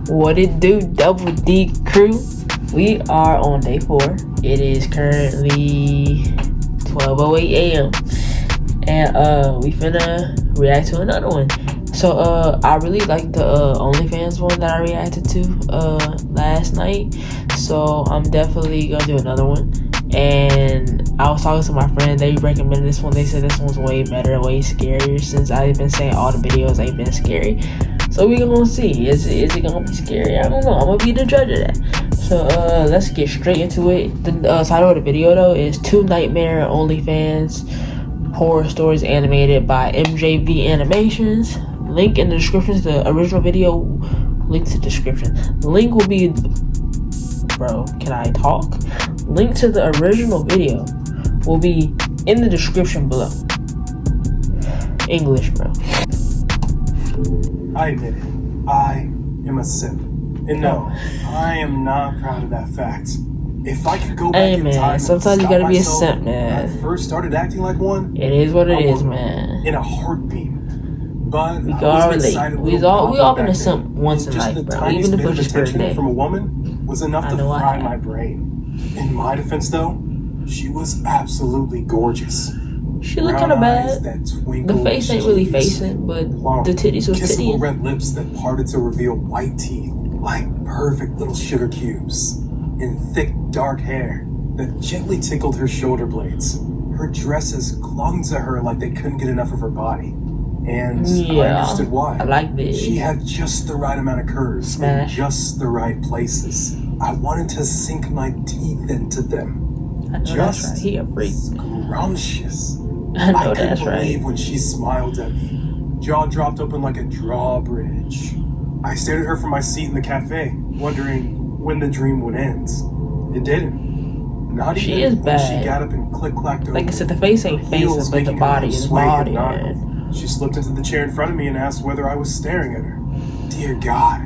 What it do, Double D crew? We are on day 4. It is currently 12:08 a.m. and we finna react to another one. So I really like the OnlyFans one that I reacted to last night. So I'm definitely gonna do another one. And I was talking to my friend, they recommended this one. They said this one's way better, way scarier, since I've been saying all the videos ain't been scary. So we gonna see, is it gonna be scary? I don't know, I'm gonna be the judge of that. So let's get straight into it. The title of the video though is 2 Nightmare OnlyFans Horror Stories Animated by MJV Animations. Link in the description to the original video. Link to the description. The link will be, bro, can I talk? Link to the original video will be in the description below. English, bro. I admit it. I am a simp. And no, I am not proud of that fact. If I could go back in time and sometimes you gotta be a simp, when man. I first started acting like one. It is what it is, man. In a heartbeat. But we can all relate. We all been a simp once in life, bro. Even if it was just for a day. From a woman was enough to fry my brain. In my defense, though, she was absolutely gorgeous. She looked kind of bad. The face ain't really facing, but the titties was kissable tittying. Red lips that parted to reveal white teeth like perfect little sugar cubes, and thick dark hair that gently tickled her shoulder blades. Her dresses clung to her like they couldn't get enough of her body. And I understood why. I like this. She had just the right amount of curves in just the right places. I wanted to sink my teeth into them. I know just that's right. He a freak. Scrumptious. I know couldn't that's believe right. when she smiled at me. Jaw dropped open like a drawbridge. I stared at her from my seat in the cafe, wondering when the dream would end. It didn't. Not she even is when bad. she got up and click-clacked over. Like I said, the face ain't facing, but the body is body, man. She slipped into the chair in front of me and asked whether I was staring at her. Dear God,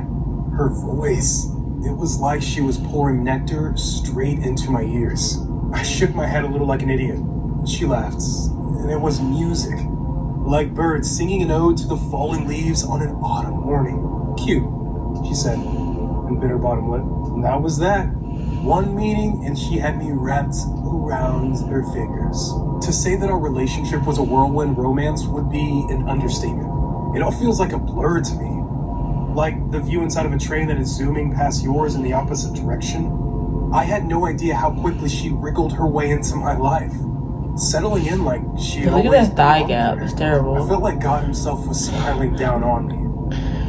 her voice. It was like she was pouring nectar straight into my ears. I shook my head a little like an idiot. She laughed, and it was music. Like birds singing an ode to the falling leaves on an autumn morning. Cute, she said, and bit her bottom lip. And that was that. One meeting, and she had me wrapped around her fingers. To say that our relationship was a whirlwind romance would be an understatement. It all feels like a blur to me. Like the view inside of a train that is zooming past yours in the opposite direction. I had no idea how quickly she wriggled her way into my life. Settling in like she Look always at that thigh gap, it's terrible. I felt like God himself was smiling down on me.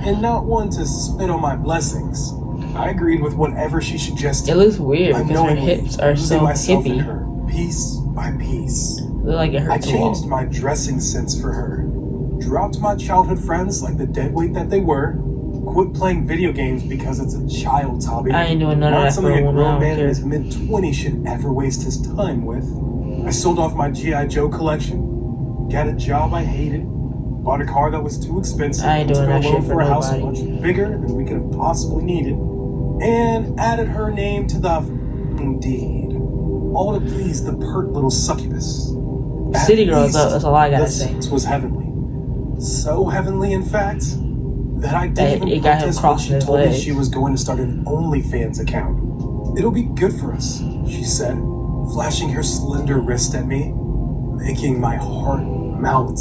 And not one to spit on my blessings. I agreed with whatever she suggested. It looks weird because her hips are so hippie. Her, piece by piece. Look like it hurts. I changed my dressing sense for her. Dropped my childhood friends like the deadweight that they were. Quit playing video games because it's a child's hobby. I ain't doing none of that for a woman. Not something a grown man in his mid-20s should ever waste his time with. I sold off my G.I. Joe collection. Got a job I hated. Bought a car that was too expensive. I ain't doing that shit for a house nobody. much bigger than we could have possibly needed. And added her name to the deed. All to please the pert little succubus. City girls up, that's all I gotta say. This was heavenly. So heavenly, in fact, that I didn't even got him protest when crossing she his told me legs. she was going to start an OnlyFans account. It'll be good for us, she said, flashing her slender wrist at me, making my heart melt.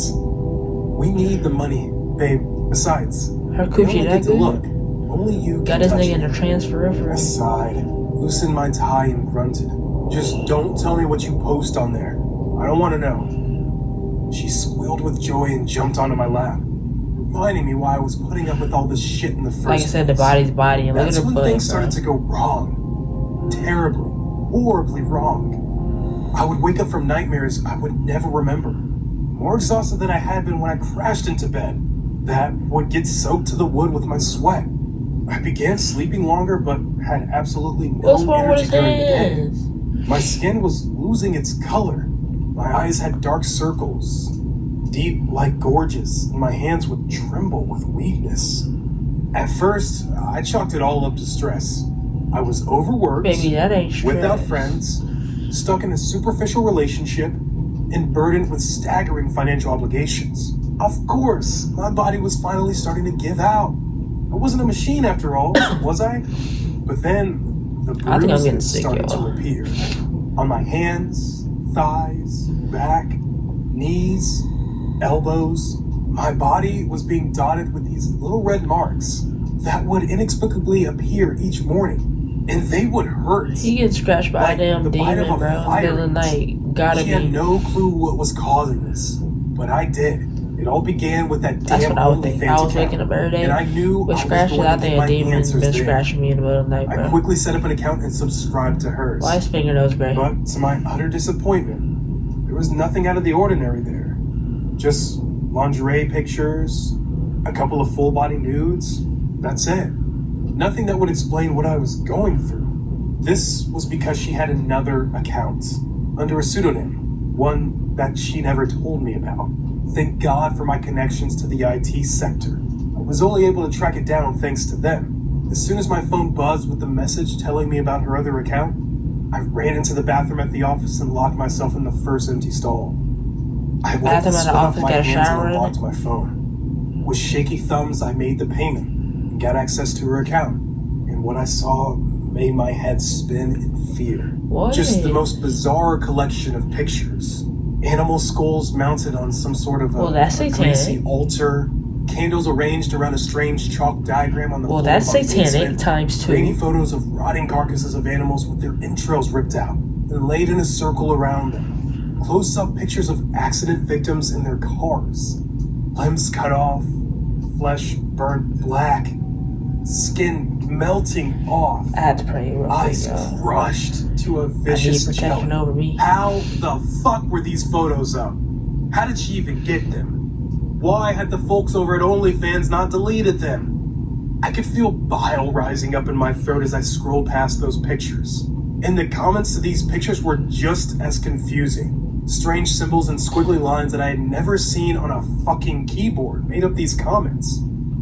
We need the money, babe. Besides, her coochie that good? Look. Only you got his nigga in a transfer. I sighed, loosened my tie, and grunted. Just don't tell me what you post on there. I don't want to know. She squealed with joy and jumped onto my lap, reminding me why I was putting up with all this shit in the first place. Like I said, the body's body, and look at her butt. That's when things started to go wrong. Terribly, horribly wrong. I would wake up from nightmares I would never remember. More exhausted than I had been when I crashed into bed. That would get soaked to the wood with my sweat. I began sleeping longer, but had absolutely no energy during the day. My skin was losing its color. My eyes had dark circles, deep like gorges, and my hands would tremble with weakness. At first, I chalked it all up to stress. I was overworked, baby, that ain't stress. Without friends, stuck in a superficial relationship, and burdened with staggering financial obligations. Of course, my body was finally starting to give out. I wasn't a machine after all, was I? But then the I think I'm getting bruises sick, started y'all. to appear. On my hands, thighs, back, knees, elbows. My body was being dotted with these little red marks that would inexplicably appear each morning. And they would hurt. He getting scratched by Like a damn the bite of demon, a bro. In the fire middle of the ant. night. Gotta She had be. no clue what was causing this, but I did. It all began with that That's damn what I would think. OnlyFans I was account, making a birthday and I knew with I was scratches. going I to get think a my demon answers been there. scratching me in the middle of the night, I bro. quickly set up an account and subscribed to hers. Why his fingernails gray? But to my utter disappointment, there was nothing out of the ordinary there. Just lingerie pictures, a couple of full body nudes. That's it. Nothing that would explain what I was going through. This was because she had another account under a pseudonym, one that she never told me about. Thank God for my connections to the IT sector. I was only able to track it down thanks to them. As soon as my phone buzzed with the message telling me about her other account, I ran into the bathroom at the office and locked myself in the first empty stall. I wiped the Bathroom at the sweat off office, my got a hands and shower in unlocked it? my phone. With shaky thumbs, I made the payment and got access to her account. And what I saw made my head spin in fear. What? Just the most bizarre collection of pictures. Animal skulls mounted on some sort of Well, that's a satanic. greasy altar. Candles arranged around a strange chalk diagram on the Well, floor that's of our satanic basement. times Grainy 2. photos of rotting carcasses of animals with their entrails ripped out and laid in a circle around them. Close-up pictures of accident victims in their cars. Limbs cut off, flesh burnt black, skin melting off, I had to pray real quick, eyes y'all. crushed to a I need vicious protection jelly. over me. How the fuck were these photos up? How did she even get them? Why had the folks over at OnlyFans not deleted them? I could feel bile rising up in my throat as I scrolled past those pictures. And the comments to these pictures were just as confusing. Strange symbols and squiggly lines that I had never seen on a fucking keyboard made up these comments.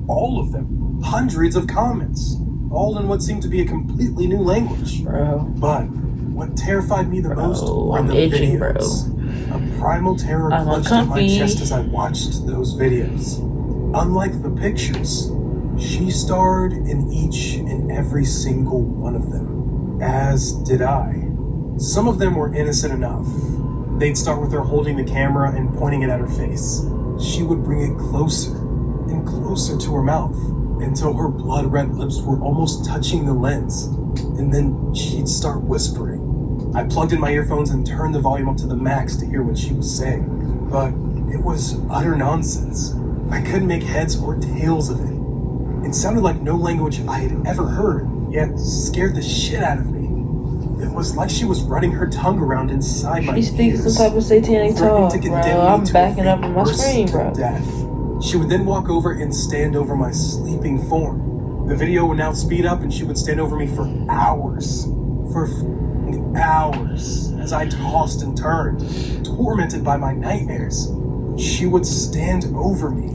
All of them. Hundreds of comments. All in what seemed to be a completely new language. Bro. But what terrified me the most were I'm the itching, videos. A primal terror I'm clutched at my uncomfy. chest as I watched those videos. Unlike the pictures, she starred in each and every single one of them, as did I. Some of them were innocent enough. They'd start with her holding the camera and pointing it at her face. She would bring it closer and closer to her mouth until her blood-red lips were almost touching the lens. And then she'd start whispering. I plugged in my earphones and turned the volume up to the max to hear what she was saying. But it was utter nonsense. I couldn't make heads or tails of it. It sounded like no language I had ever heard, yet scared the shit out of me. It was like she was running her tongue around inside my She speaks ears, some type of satanic threatening talk, to bro. condemn me I'm to backing a up on my worse screen, to bro. death. She would then walk over and stand over my sleeping form. The video would now speed up and she would stand over me for hours. For hours. As I tossed and turned, tormented by my nightmares. She would stand over me,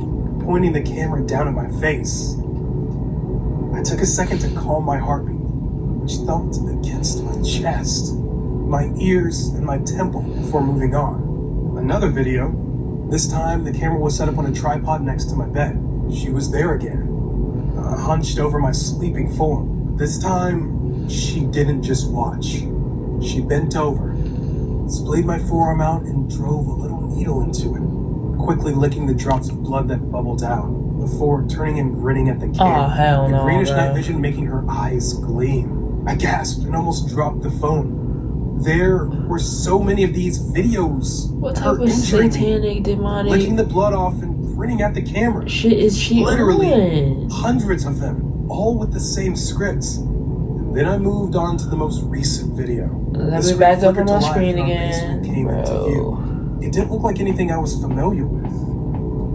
pointing the camera down at my face. I took a second to calm my heartbeat, which thumped against my chest, my ears, and my temple before moving on. Another video. This time, the camera was set up on a tripod next to my bed. She was there again, hunched over my sleeping form. This time, she didn't just watch. She bent over, splayed my forearm out, and drove a little needle into it, quickly licking the drops of blood that bubbled out, before turning and grinning at the camera. Oh, hell the no, greenish bro. night vision making her eyes gleam. I gasped and almost dropped the phone. There were so many of these videos. What Her type of injuring me, satanic, demonic licking the blood off and grinning at the camera. shit is she Literally on? hundreds of them, all with the same scripts. Then I moved on to the most recent video. Let The me back screen up on flickered my to life screen and our again, basement came into bro. view. It didn't look like anything I was familiar with.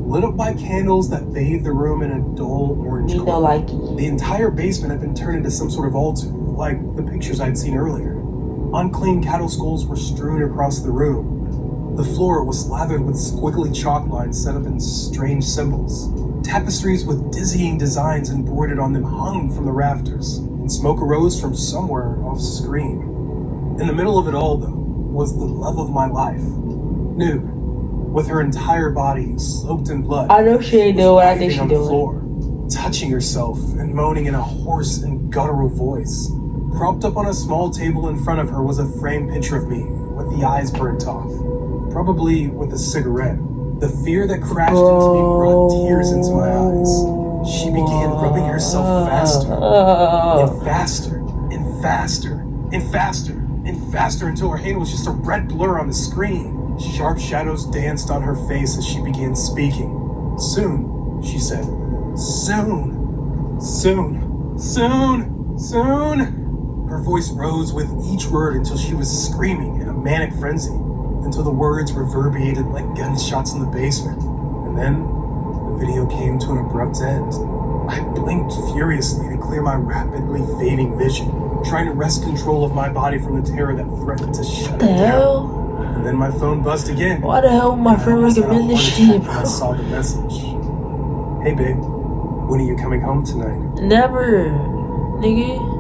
Lit up by candles that bathed the room in a dull orange Me no glow. likey. The entire basement had been turned into some sort of altar, like the pictures I'd seen earlier. Unclean cattle skulls were strewn across the room. The floor was slathered with squiggly chalk lines set up in strange symbols. Tapestries with dizzying designs embroidered on them hung from the rafters, and smoke arose from somewhere off screen. In the middle of it all, though, was the love of my life. Nude, with her entire body soaked in blood. I know she ain't doing what I think writhing she on the doing. floor, touching herself and moaning in a hoarse and guttural voice. Propped up on a small table in front of her was a framed picture of me, with the eyes burnt off, probably with a cigarette. The fear that crashed into me brought tears into my eyes. She began rubbing herself faster, and faster, and faster, and faster, and faster until her hand was just a red blur on the screen. Sharp shadows danced on her face as she began speaking. Soon, she said. Soon, soon, soon, soon. Her voice rose with each word until she was screaming in a manic frenzy, until the words reverberated like gunshots in the basement. And then the video came to an abrupt end. I blinked furiously to clear my rapidly fading vision, trying to wrest control of my body from the terror that threatened to shut it down. And then my phone buzzed again. Why the hell would my friend recommend this shit, bro? I saw the message. Hey babe, when are you coming home tonight? Never, nigga.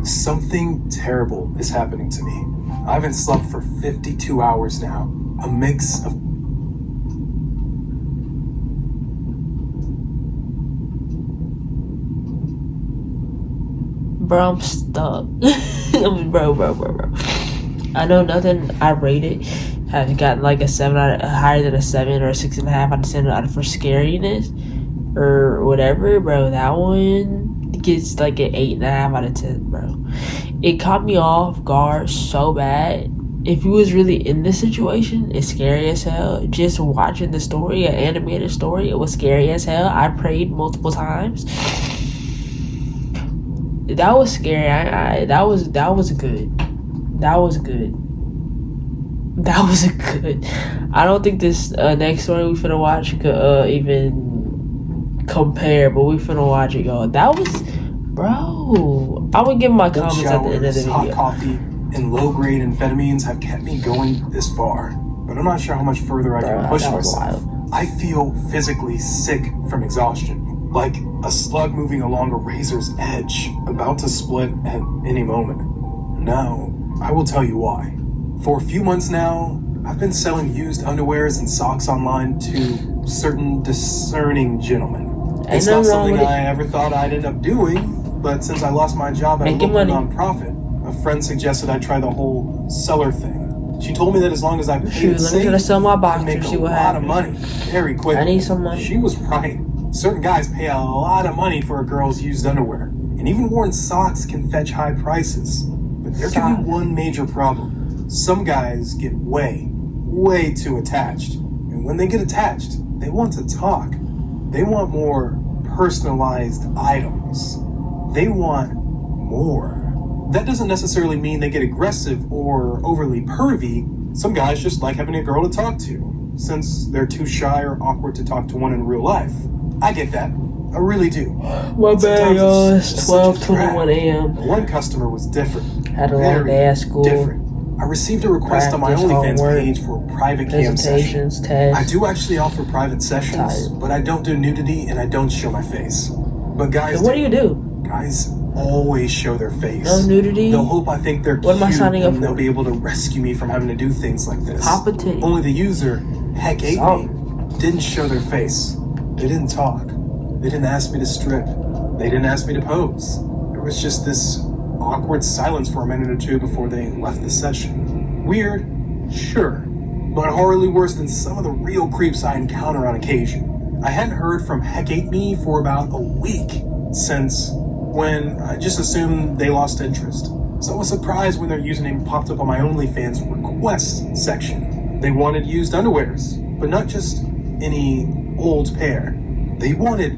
Something terrible is happening to me. I haven't slept for 52 hours now. A mix of... Bro, I'm stuck. bro. I know nothing I rated has gotten like a 7 out of, higher than a 7 or a 6.5 out of 10 out of for scariness or whatever, bro. That one gets like an 8.5 out of 10, bro. It caught me off guard so bad. If you was really in this situation, it's scary as hell. Just watching the story, an animated story, it was scary as hell. I prayed multiple times. That was scary. That was good. That was good. I don't think this next story we finna watch could even compare, but we finna watch it, y'all. That was, bro. I would give my comments at the end of the video. Hot coffee and low-grade amphetamines have kept me going this far, but I'm not sure how much further I can push myself. I feel physically sick from exhaustion, like a slug moving along a razor's edge, about to split at any moment. Now, I will tell you why. For a few months now, I've been selling used underwears and socks online to certain discerning gentlemen. It's not something I ever thought I'd end up doing, but since I lost my job at a local nonprofit, a friend suggested I try the whole seller thing. She told me that as long as I paid it safe, to sell my box I'd make see a what lot happens. of money very quickly. I need some money. She was right. Certain guys pay a lot of money for a girl's used underwear, and even worn socks can fetch high prices. But there can be one major problem. Some guys get way too attached. And when they get attached, they want to talk. They want more personalized items. They want more. That doesn't necessarily mean they get aggressive or overly pervy. Some guys just like having a girl to talk to, since they're too shy or awkward to talk to one in real life. I get that. I really do. My bad, y'all. It's 12:21 a.m. One customer was different. Had a long day at school. Different. I received a request on my OnlyFans page for a private cam session. I do actually offer private sessions, but I don't do nudity and I don't show my face. But guys, what do you do? Guys always show their face. No nudity? They'll hope I think they're cute. What am I signing up for? They'll be able to rescue me from having to do things like this. Pop a titty. Only the user, Heck Ate Me, didn't show their face. They didn't talk. They didn't ask me to strip. They didn't ask me to pose. There was just this awkward silence for a minute or two before they left the session. Weird, sure, but horribly worse than some of the real creeps I encounter on occasion. I hadn't heard from Heck Ate Me for about a week, since when I just assumed they lost interest. So I was surprised when their username popped up on my OnlyFans request section. They wanted used underwears, but not just any old pair. They wanted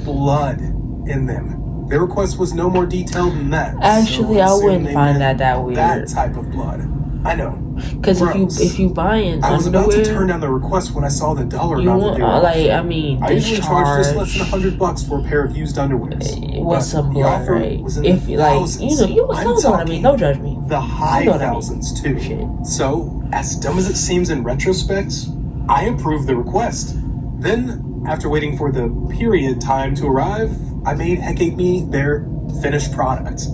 blood in them. Their request was no more detailed than that. Actually, so I wouldn't find that weird. That type of blood. I know. Because if you buying I was underwear, about to turn down the request when I saw the dollar amount that they were offering. I usually charge just less than $100 for a pair of used underwears. What's some blood, right? If you know what I mean. Don't judge me. The high thousands too. Shit. So, as dumb as it seems in retrospect, I approved the request. Then, after waiting for the period time to arrive, I made Heck Ate Me their finished product.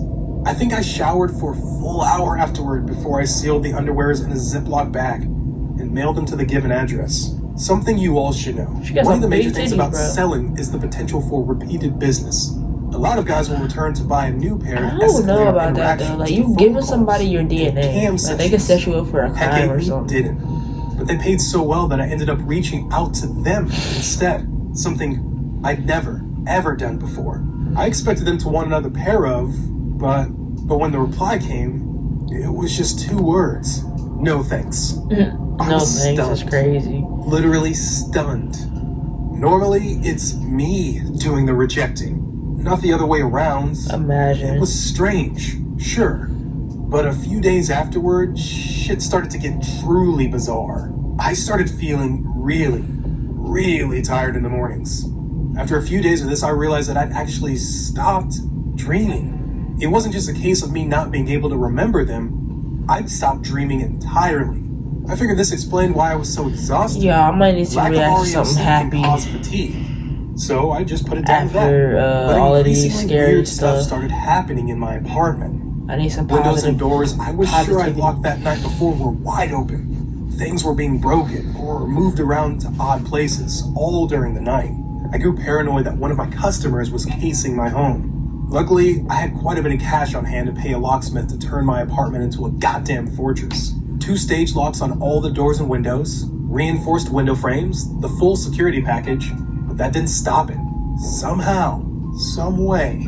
I think I showered for a full hour afterward before I sealed the underwears in a Ziploc bag. and mailed them to the given address. Something you all should know. She got One of some the major big things titties, about bro. selling is the potential for repeated business. A lot of guys will return to buy a new pair. I don't know about that though. Like, you giving somebody your DNA, like they can set you up for a crime or something. Didn't. But they paid so well that I ended up reaching out to them instead. Something I'd never, ever done before. I expected them to want another pair of, but when the reply came, it was just 2 words. No thanks. No thanks, that's crazy. Literally stunned. Normally, it's me doing the rejecting, not the other way around. Imagine. It was strange, sure. But a few days afterward, shit started to get truly bizarre. I started feeling really, really tired in the mornings. After a few days of this, I realized that I'd actually stopped dreaming. It wasn't just a case of me not being able to remember them. I'd stopped dreaming entirely. I figured this explained why I was so exhausted. Yeah, I might need to react to something happy. Fatigue. So I just put it down after but all of these scary weird stuff started happening in my apartment. I need some Windows and doors I was sure I'd positivity. locked that night before were wide open. Things were being broken or moved around to odd places, all during the night. I grew paranoid that one of my customers was casing my home. Luckily, I had quite a bit of cash on hand to pay a locksmith to turn my apartment into a goddamn fortress. 2 stage locks on all the doors and windows, reinforced window frames, the full security package, but that didn't stop it. Somehow, some way,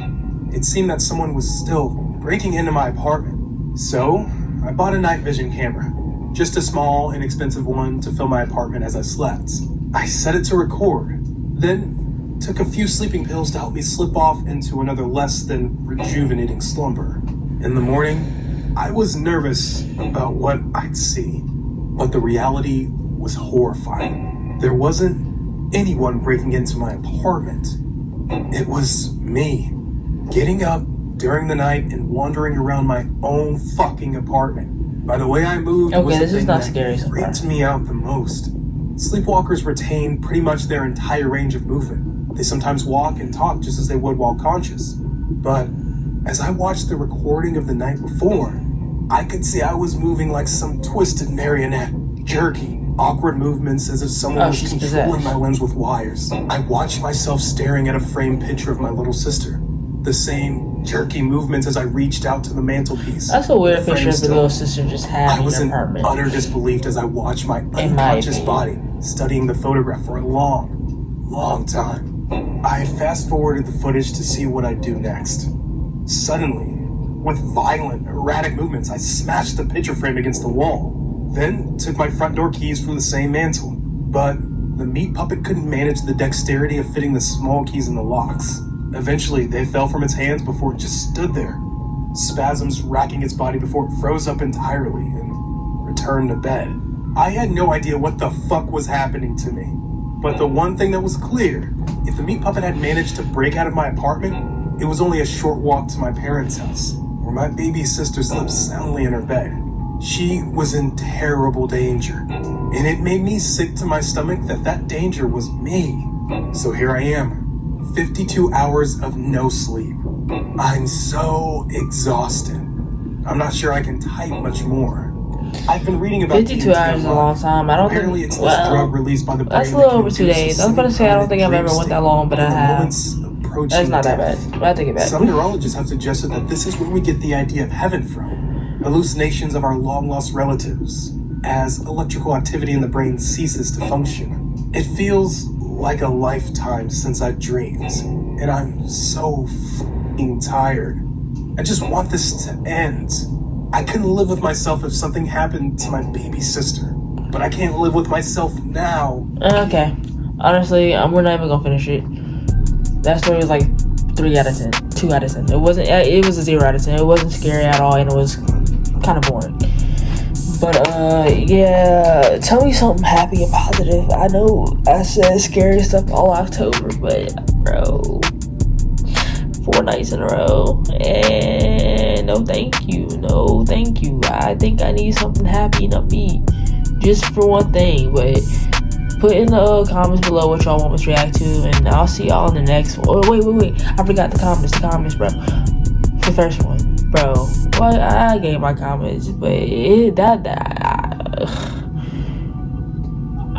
it seemed that someone was still breaking into my apartment. So, I bought a night vision camera, just a small, inexpensive one to film my apartment as I slept. I set it to record, then took a few sleeping pills to help me slip off into another less than rejuvenating slumber. In the morning, I was nervous about what I'd see, but the reality was horrifying. There wasn't anyone breaking into my apartment. It was me, getting up during the night and wandering around my own fucking apartment. By the way I moved was the this is thing not that scary so far. freaked me out the most. Sleepwalkers retain pretty much their entire range of movement. They sometimes walk and talk just as they would while conscious. But as I watched the recording of the night before, I could see I was moving like some twisted marionette, jerky, awkward movements as if someone was she's controlling possessed. my limbs with wires. I watched myself staring at a framed picture of my little sister. The same jerky movements as I reached out to the mantelpiece. That's a weird The frame picture of the still. little sister just had I in was her in apartment. utter disbelief as I watched my my unconscious opinion. body studying the photograph for a long, long time. I fast-forwarded the footage to see what I'd do next. Suddenly, with violent, erratic movements, I smashed the picture frame against the wall, then took my front door keys from the same mantle. But the meat puppet couldn't manage the dexterity of fitting the small keys in the locks. Eventually, they fell from its hands before it just stood there, spasms racking its body before it froze up entirely and returned to bed. I had no idea what the fuck was happening to me. But the one thing that was clear, if the meat puppet had managed to break out of my apartment, it was only a short walk to my parents' house, where my baby sister slept soundly in her bed. She was in terrible danger, and it made me sick to my stomach that danger was me. So here I am, 52 hours of no sleep. I'm so exhausted. I'm not sure I can type much more. I've been reading about 52 hours is a long time. I don't Apparently think. it's this drug released by the brain. That's a little over 2 days. I was about to say I don't think I've ever went that long, but I have. That's not that bad. But I take it back. Some neurologists have suggested that this is where we get the idea of heaven from. Hallucinations of our long-lost relatives, as electrical activity in the brain ceases to function. It feels like a lifetime since I've dreamed, and I'm so f***ing tired. I just want this to end. I couldn't live with myself if something happened to my baby sister, but I can't live with myself now. Okay. Honestly, we're not even gonna finish it. That story was like 3 out of 10, 2 out of 10. It wasn't. It was a 0 out of 10. It wasn't scary at all, and it was kind of boring. But yeah, tell me something happy and positive. I know I said scary stuff all October, but bro, 4 nights in a row, and no thank you. I think I need something happy and upbeat, just for one thing. But put in the comments below what y'all want me to react to, and I'll see y'all in the next one. Oh, wait, I forgot the comments, bro. The first one, bro. Well, I gave my comments, but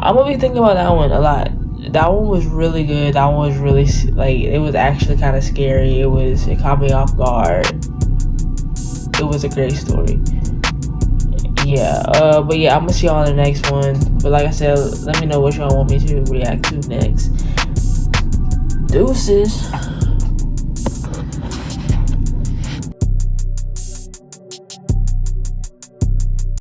I'm gonna be thinking about that one a lot. That one was really good. That one was really like, it was actually kind of scary. It caught me off guard. It was a great story. Yeah, but yeah, I'm gonna see y'all in the next one. But like I said, let me know what y'all want me to react to next. Deuces.